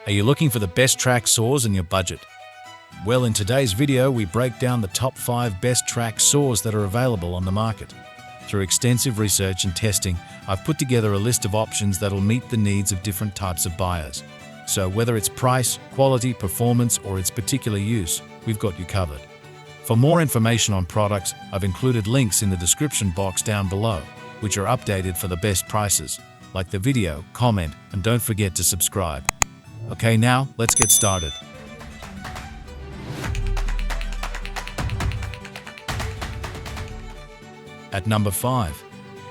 Are you looking for the best track saws in your budget? Well, in today's video, we break down the top 5 best track saws that are available on the market. Through extensive research and testing, I've put together a list of options that'll meet the needs of different types of buyers. So whether it's price, quality, performance, or its particular use, we've got you covered. For more information on products, I've included links in the description box down below, which are updated for the best prices. Like the video, comment, and don't forget to subscribe. Okay, now let's get started. At number 5,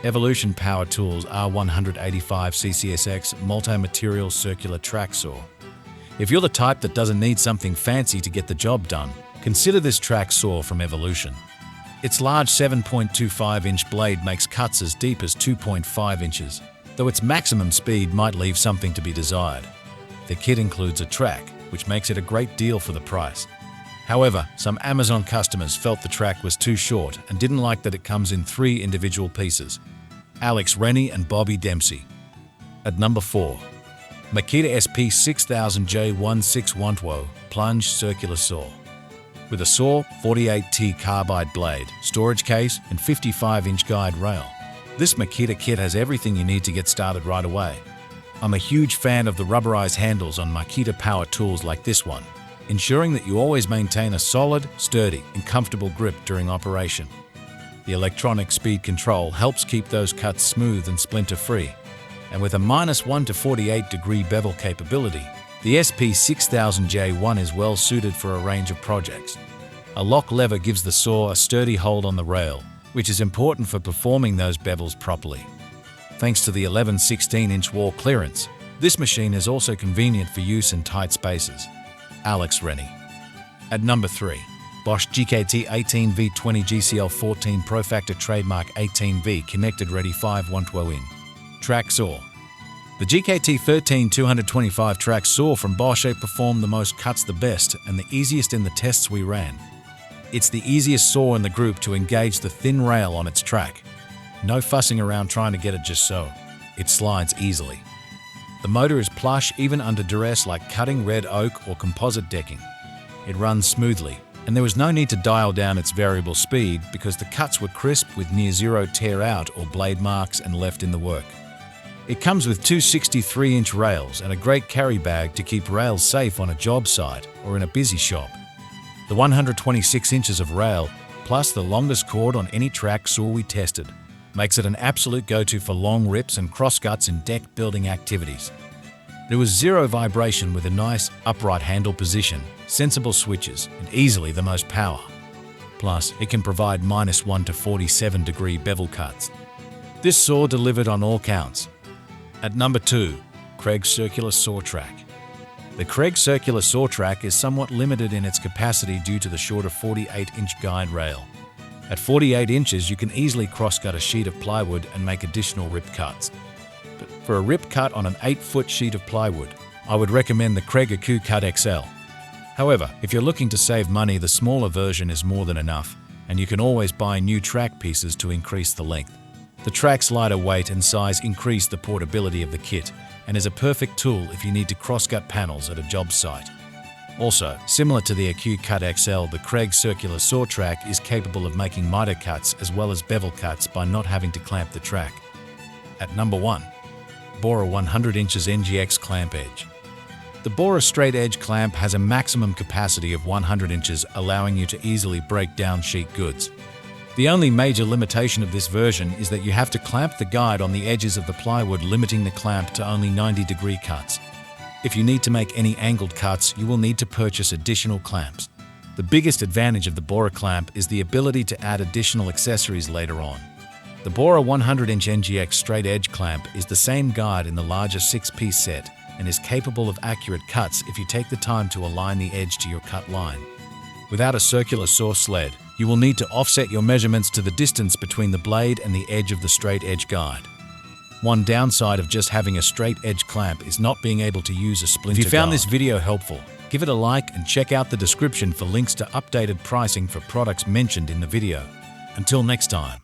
Evolution Power Tools R185 CCSX Multi-Material Circular Track Saw. If you're the type that doesn't need something fancy to get the job done, consider this track saw from Evolution. Its large 7.25-inch blade makes cuts as deep as 2.5 inches, though its maximum speed might leave something to be desired. The kit includes a track, which makes it a great deal for the price. However, some Amazon customers felt the track was too short and didn't like that it comes in 3 individual pieces. Alex Rennie and Bobby Dempsey. At number 4, Makita SP6000J1612 Plunge Circular Saw. With a saw, 48T carbide blade, storage case, and 55-inch guide rail, this Makita kit has everything you need to get started right away. I'm a huge fan of the rubberized handles on Makita power tools like this one, ensuring that you always maintain a solid, sturdy, and comfortable grip during operation. The electronic speed control helps keep those cuts smooth and splinter-free, and with a -1 to 48-degree bevel capability, the SP6000J1 is well suited for a range of projects. A lock lever gives the saw a sturdy hold on the rail, which is important for performing those bevels properly. Thanks to the 11/16-inch wall clearance, this machine is also convenient for use in tight spaces. Alex Rennie. At number 3, BOSCH GKT 18V20 GCL14 PROFACTOR Trademark 18V Connected Ready 5/112 Track Saw. The GKT 13225 track saw from BOSCH performed the most cuts the best and the easiest in the tests we ran. It's the easiest saw in the group to engage the thin rail on its track. No fussing around trying to get it just so. It slides easily. The motor is plush even under duress, like cutting red oak or composite decking. It runs smoothly, and there was no need to dial down its variable speed because the cuts were crisp with near zero tear out or blade marks and left in the work. It comes with 2 63-inch rails and a great carry bag to keep rails safe on a job site or in a busy shop. The 126 inches of rail, plus the longest cord on any track saw we tested, makes it an absolute go-to for long rips and crosscuts in deck building activities. There was zero vibration with a nice, upright handle position, sensible switches, and easily the most power. Plus, it can provide -1 to 47-degree bevel cuts. This saw delivered on all counts. At number 2, Kreg Circular Saw Track. The Kreg Circular Saw Track is somewhat limited in its capacity due to the shorter 48-inch guide rail. At 48 inches, you can easily crosscut a sheet of plywood and make additional rip cuts. But for a rip cut on an 8-foot sheet of plywood, I would recommend the Kreg EQ Cut XL. However, if you're looking to save money, the smaller version is more than enough, and you can always buy new track pieces to increase the length. The track's lighter weight and size increase the portability of the kit, and is a perfect tool if you need to crosscut panels at a job site. Also, similar to the EQ Cut XL, the Kreg Circular Saw Track is capable of making miter cuts as well as bevel cuts by not having to clamp the track. At number 1, BORA 100 inches NGX Clamp Edge. The BORA straight edge clamp has a maximum capacity of 100 inches, allowing you to easily break down sheet goods. The only major limitation of this version is that you have to clamp the guide on the edges of the plywood, limiting the clamp to only 90-degree cuts. If you need to make any angled cuts, you will need to purchase additional clamps. The biggest advantage of the BORA clamp is the ability to add additional accessories later on. The BORA 100-inch NGX straight edge clamp is the same guide in the larger 6-piece set and is capable of accurate cuts if you take the time to align the edge to your cut line. Without a circular saw sled, you will need to offset your measurements to the distance between the blade and the edge of the straight edge guide. One downside of just having a straight edge clamp is not being able to use a splinter guide. If you found this video helpful, give it a like and check out the description for links to updated pricing for products mentioned in the video. Until next time.